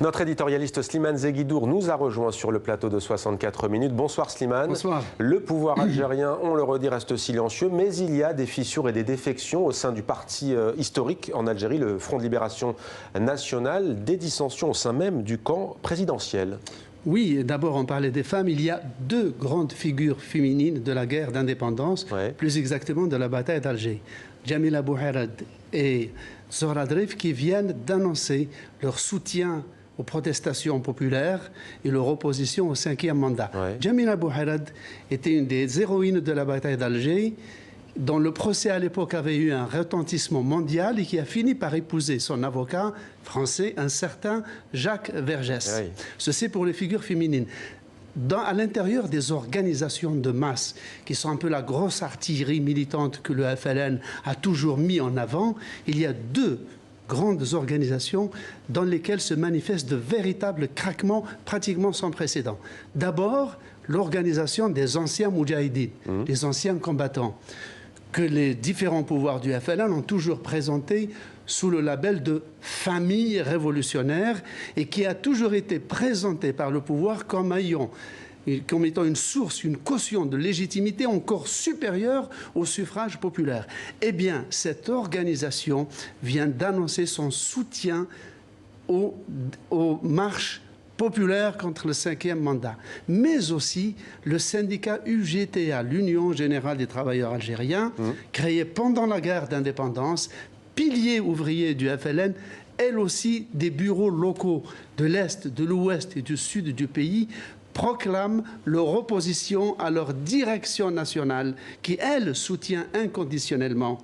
Notre éditorialiste Slimane Zeguidour nous a rejoint sur le plateau de 64 minutes. Bonsoir Slimane. Bonsoir. Le pouvoir algérien, on le redit, reste silencieux, mais il y a des fissures et des défections au sein du parti historique en Algérie, le Front de Libération Nationale, des dissensions au sein même du camp présidentiel. Oui, d'abord on parlait des femmes. Il y a deux grandes figures féminines de la guerre d'indépendance, plus exactement de la bataille d'Alger. Jamila Bouhirad et Zohra Drif qui viennent d'annoncer leur soutien aux protestations populaires et leur opposition au 5e mandat. Jamila Bouhirad était une des héroïnes de la bataille d'Alger, dont le procès à l'époque avait eu un retentissement mondial et qui a fini par épouser son avocat français, un certain Jacques Vergès. Ceci pour les figures féminines. À l'intérieur des organisations de masse, qui sont un peu la grosse artillerie militante que le FLN a toujours mis en avant, il y a deux grandes organisations dans lesquelles se manifestent de véritables craquements pratiquement sans précédent. D'abord, l'organisation des anciens moudjahidines, les anciens combattants, que les différents pouvoirs du FLN ont toujours présenté sous le label de famille révolutionnaire et qui a toujours été présenté par le pouvoir comme étant une source, une caution de légitimité encore supérieure au suffrage populaire. Eh bien, cette organisation vient d'annoncer son soutien aux marches populaire contre le 5e mandat, mais aussi le syndicat UGTA, l'Union Générale des Travailleurs Algériens, créé pendant la guerre d'indépendance, pilier ouvrier du FLN, elle aussi des bureaux locaux de l'Est, de l'Ouest et du Sud du pays, proclament leur opposition à leur direction nationale qui, elle, soutient inconditionnellement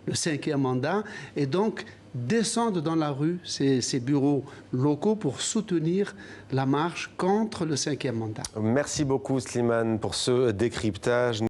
le 5e mandat et donc descendent dans la rue, ces bureaux locaux, pour soutenir la marche contre le 5e mandat. Merci beaucoup Slimane pour ce décryptage.